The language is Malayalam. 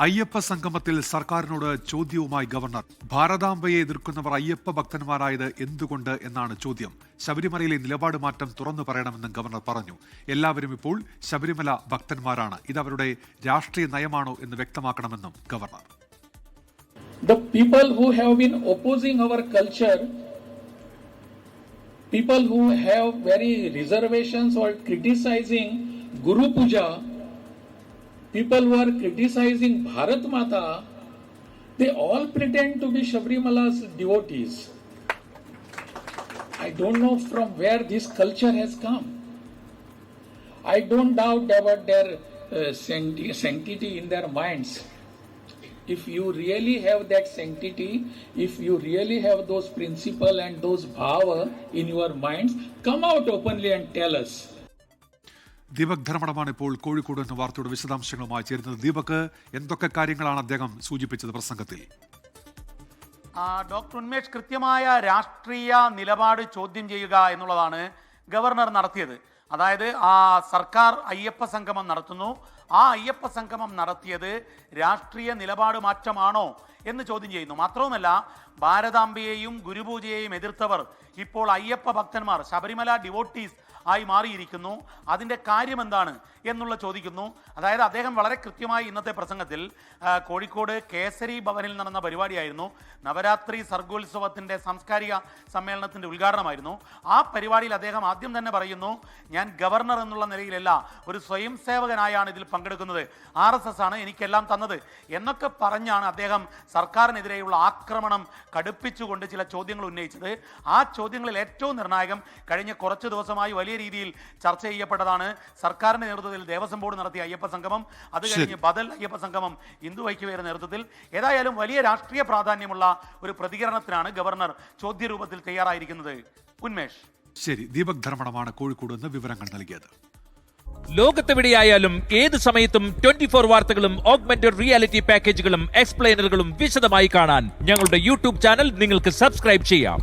അയ്യപ്പ സംഗമത്തിൽ സർക്കാരിനോട് ചോദ്യവുമായി ഗവർണർ. ഭാരതാംബയെ എതിർക്കുന്നവർ അയ്യപ്പ ഭക്തന്മാരായത് എന്തുകൊണ്ട് എന്നാണ് ചോദ്യം. ശബരിമലയിലെ നിലപാട് മാറ്റം തുറന്നു പറയണമെന്നും ഗവർണർ പറഞ്ഞു. എല്ലാവരും ഇപ്പോൾ ശബരിമല ഭക്തന്മാരാണ്. ഇത് അവരുടെ രാഷ്ട്രീയ നയമാണോ എന്ന് വ്യക്തമാക്കണമെന്നും governor. The people who have been opposing our culture, people who have very reservations or criticizing Guru Puja, people who are criticizing Bharat Mata, they all pretend to be Sabrimala's devotees. I don't know from where this culture has come. I don't doubt about their sanctity in their minds. If you really have that sanctity, if you really have those principles and those bhava in your minds, come out openly and tell us. Deepak ധർമ്മടമാണ് ഇപ്പോൾ കോഴിക്കോട് എന്ന വാർത്തയുടെ വിശദാംശങ്ങളുമായി ചേരുന്നത്. ദീപക്, എന്തൊക്കെ കാര്യങ്ങളാണ് അദ്ദേഹം സൂചിപ്പിച്ചത് പ്രസംഗത്തിൽ? ഡോക്ടർ ഉന്മേഷ്, കൃത്യമായ രാഷ്ട്രീയ നിലപാട് ചോദ്യം ചെയ്യുക എന്നുള്ളതാണ് ഗവർണർ നടത്തിയത്. അതായത് സർക്കാർ അയ്യപ്പ സംഗമം നടത്തുന്നു, ആ അയ്യപ്പ സംഗമം നടത്തിയത് രാഷ്ട്രീയ നിലപാട് മാറ്റമാണോ എന്ന് ചോദ്യം ചെയ്യുന്നു. മാത്രവുമല്ല, ഭാരതാംബയെയും ഗുരുപൂജയെയും എതിർത്തവർ ഇപ്പോൾ അയ്യപ്പ ഭക്തന്മാർ, ശബരിമല ഡിവോട്ടീസ് ആയി മാറിയിരിക്കുന്നു. അതിൻ്റെ കാര്യം എന്താണ് എന്നുള്ള ചോദിക്കുന്നു. അതായത് അദ്ദേഹം വളരെ കൃത്യമായി ഇന്നത്തെ പ്രസംഗത്തിൽ കോഴിക്കോട് കേസരി ഭവനിൽ നടന്ന പരിപാടിയായിരുന്നു. നവരാത്രി സർഗോത്സവത്തിൻ്റെ സാംസ്കാരിക സമ്മേളനത്തിൻ്റെ ഉദ്ഘാടനമായിരുന്നു. ആ പരിപാടിയിൽ അദ്ദേഹം ആദ്യം തന്നെ പറയുന്നു, ഞാൻ ഗവർണർ എന്നുള്ള നിലയിലല്ല, ഒരു സ്വയം സേവകനായാണ് ഇതിൽ പങ്കെടുക്കുന്നത്, RSS ആണ് എനിക്കെല്ലാം തന്നത് എന്നൊക്കെ പറഞ്ഞാണ് അദ്ദേഹം സർക്കാരിനെതിരെയുള്ള ആക്രമണം കടുപ്പിച്ചുകൊണ്ട് ചില ചോദ്യങ്ങൾ ഉന്നയിച്ചത്. ആ ചോദ്യങ്ങളിൽ ഏറ്റവും നിർണായകം കഴിഞ്ഞ കുറച്ച് ദിവസമായി വലിയ രീതിയിൽ ചർച്ച ചെയ്യപ്പെട്ടതാണ് സർക്കാരിന്റെ നേതൃത്വത്തിൽ ദേവസ്വം ബോർഡ് നടത്തിയ അയ്യപ്പ സംഗമം, അത് കഴിഞ്ഞ് ബദൽ അയ്യപ്പ സംഗമം ഹിന്ദു ഐക്യവേദിയുടെ നേതൃത്വത്തിൽ. ഏതായാലും വലിയ രാഷ്ട്രീയ പ്രാധാന്യമുള്ള ഒരു പ്രതികരണത്തിനാണ് ഗവർണർ ചോദ്യരൂപത്തിൽ തയ്യാറായിരിക്കുന്നത്. ഉന്മേഷ്. ശരി, ദീപക് ധർമ്മടമാണ് കോഴിക്കോട് നിന്ന് വിവരങ്ങൾ നൽകിയത്. ലോകത്തെവിടെയായാലും ഏത് സമയത്തും 24 വാർത്തകളും ഓഗ്മെന്റഡ് റിയാലിറ്റി പാക്കേജുകളും എക്സ്പ്ലെയിനറുകളും വിശദമായി കാണാൻ ഞങ്ങളുടെ യൂട്യൂബ് ചാനൽ നിങ്ങൾക്ക് സബ്സ്ക്രൈബ് ചെയ്യാം.